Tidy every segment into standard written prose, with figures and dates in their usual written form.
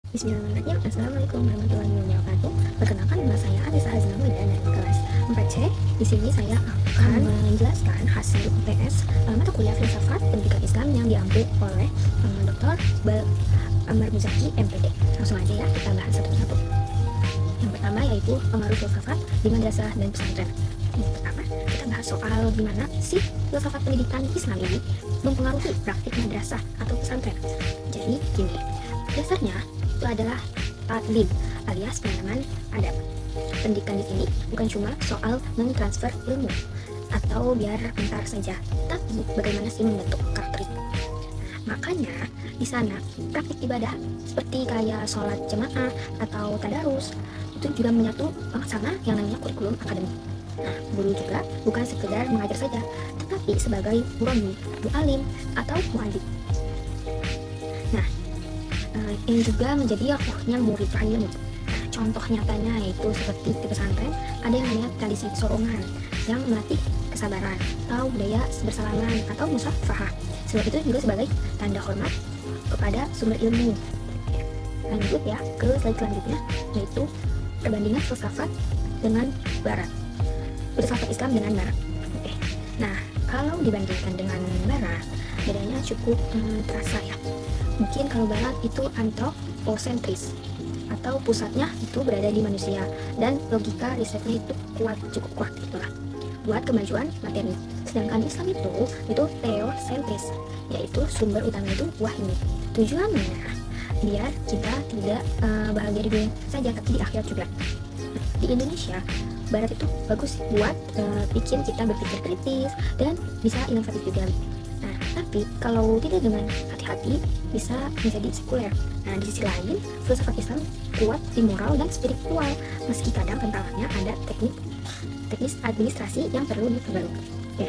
Bismillahirrahmanirrahim. Assalamualaikum warahmatullahi wabarakatuh. Perkenalkan, nama saya Anissa Haznawida dari kelas 4C. Di sini saya akan menjelaskan hasil UTS mata kuliah filsafat pendidikan Islam yang diambil oleh Dr. Amar Muzaki MPD. Langsung aja ya, kita bahas satu-satu. Yang pertama yaitu pengaruh filsafat di madrasah dan pesantren. Yang pertama, kita bahas soal gimana sih filsafat pendidikan Islam ini mempengaruhi praktik madrasah atau pesantren. Jadi gini, dasarnya itu adalah taklim alias penanaman adab. Pendidikan di sini bukan cuma soal mentransfer ilmu atau biar pintar saja, tapi bagaimana sih membentuk karakter itu. Makanya di sana praktik ibadah seperti kayak sholat jemaah atau tadarus itu juga menyatu sama yang namanya kurikulum akademik. Nah, guru juga bukan sekedar mengajar saja, tetapi sebagai murabbi, mu'alim, atau mu'allim. Nah, ini juga menjadi ruhnya murid ilmu. Nah, contoh nyatanya yaitu seperti di pesantren ada yang namanya tradisi sorongan yang melatih kesabaran atau budaya bersalaman atau musafahah. Sebab itu juga sebagai tanda hormat kepada sumber ilmu. Lanjut ya ke slide selanjutnya, yaitu perbandingan filsafat dengan barat. Filsafat Islam dengan barat. Oke. Nah, kalau dibandingkan dengan barat, bedanya cukup terasa ya. Mungkin kalau barat itu antroposentris atau pusatnya itu berada di manusia dan logika risetnya itu cukup kuat itulah buat kemajuan materi. Sedangkan Islam itu teosentris, yaitu sumber utama itu wahyu. Tujuannya biar kita tidak bahagia di dunia saja tapi di akhirat juga. Di Indonesia barat itu bagus buat bikin kita berpikir kritis dan bisa inovatif juga. Nah, tapi kalau tidak dengan hati-hati bisa menjadi sekuler. Nah, di sisi lain, filsafat Islam kuat di moral dan spiritual, meski kadang tantangannya ada teknis administrasi yang perlu diperbarui. Oke.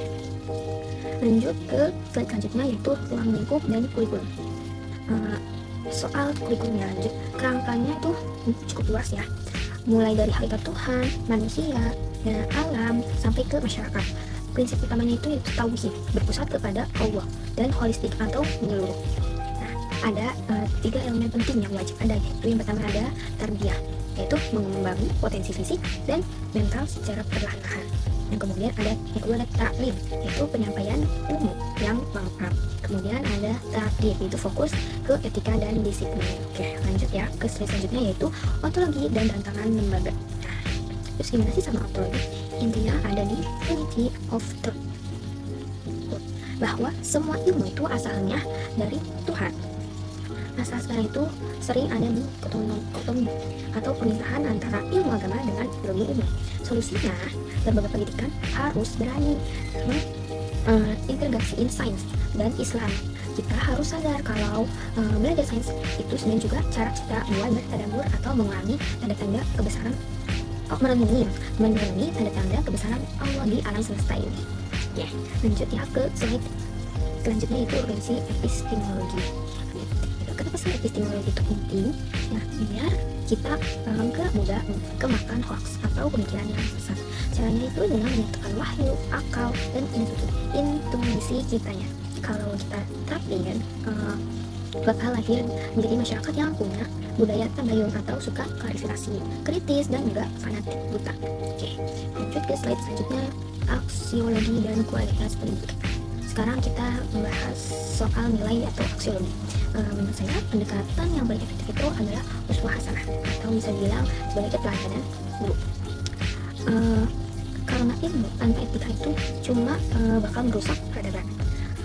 Lanjut ke slide selanjutnya yaitu ruang lingkup dan kurikulum. Soal kurikulumnya lanjut, kerangkanya itu cukup luas ya. Mulai dari hakikat Tuhan, manusia, dan alam sampai ke masyarakat. Prinsip utamanya itu tauhid, berpusat kepada Allah dan holistik atau menyeluruh. Nah, ada 3 elemen penting yang wajib ada, yaitu yang pertama ada tarbiyah, yaitu mengembangkan potensi fisik dan mental secara perlahan-lahan. Yang kemudian ada yang kedua ada taklim, yaitu penyampaian ilmu yang lengkap. Kemudian ada takdir, yaitu fokus ke etika dan disiplin. Oke, lanjut ya ke slide selanjutnya yaitu ontologi dan tantangan lembaga. Nah, terus gimana sih sama ontologi? Intinya ada di unity of truth, bahwa semua ilmu itu asalnya dari Tuhan. Asal sekarang itu sering ada di kotomi atau pemisahan antara ilmu agama dengan ilmu ilmu. Solusinya, lembaga pendidikan harus berani integrasiin sains dan Islam. Kita harus sadar kalau belajar sains itu sebenarnya juga cara kita buat bertadabbur atau mengulangi tanda-tanda kebesaran, merenungi tanda-tanda kebesaran Allah di alam semesta ini. Ya, lanjut ya ke slide selanjutnya itu urgensi epistemologi. Kenapa sih epistemologi itu penting? Nah, biar kita gak mudah kemakan hoax atau pemikiran yang sesat. Caranya itu dengan menyatukan wahyu, akal, dan intuisi kitanya. Kalau kita terapin, bakal lahir menjadi masyarakat yang punya budaya tabayun atau suka klarifikasi, kritis, dan enggak fanatik buta. Oke, lanjut ke slide selanjutnya, aksiologi dan kualitas pendidikan. Sekarang kita membahas soal nilai atau aksiologi. Menurut saya pendekatan yang paling efektif itu adalah uswah hasanah atau bisa dibilang sebagai keteladanan guru. Karena ilmu tanpa etika itu cuma bakal merusak peradaban.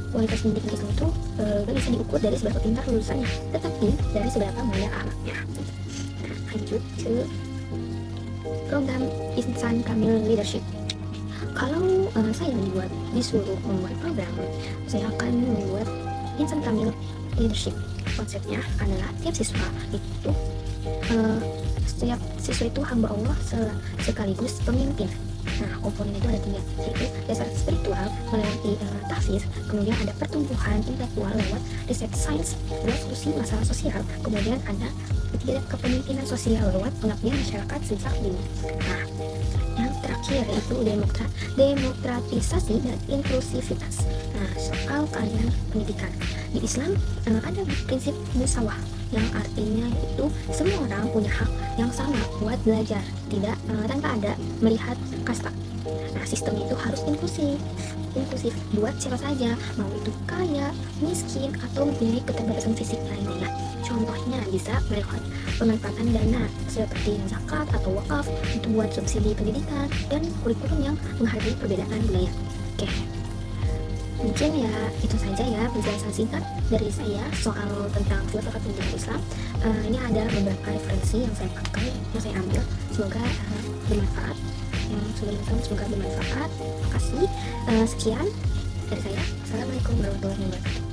Kualitas pendidikan Islam itu gak bisa diukur dari seberapa pintar lulusannya, tetapi dari seberapa mulia akhlaknya. Nah, lanjut ke program Insan Kamil Leadership. Kalau saya disuruh membuat program, saya akan membuat Insan Kamil Leadership. Konsepnya adalah tiap siswa itu setiap siswa itu hamba Allah sekaligus pemimpin. Nah, komponen itu ada 3, yaitu dasar spiritual melewati tahfiz, kemudian ada pertumbuhan intelektual lewat riset sains, lewat solusi masalah sosial, kemudian ada ketiga kepemimpinan sosial lewat pengabdian masyarakat sejak dini. Nah, yang terakhir yaitu demokratisasi dan inklusivitas. Nah, soal keadilan pendidikan di Islam ada prinsip musawah yang artinya itu semua orang punya hak yang sama buat belajar, tidak tanpa ada melihat kasta. Nah, sistem itu harus inklusif buat siapa saja, mau itu kaya, miskin, atau mempunyai keterbatasan fisik lainnya. Contohnya bisa melewat pemanfaatan dana seperti zakat atau wakaf untuk buat subsidi pendidikan dan kurikulum yang menghargai perbedaan budaya. Oke, mungkin ya itu saja ya penjelasan singkat dari saya soal tentang filsafat pendidikan Islam. Ini ada beberapa referensi yang saya pakai, yang saya ambil. Semoga bermanfaat. Yang sudah nonton semoga bermanfaat. Terima kasih. Sekian dari saya. Assalamualaikum warahmatullahi wabarakatuh.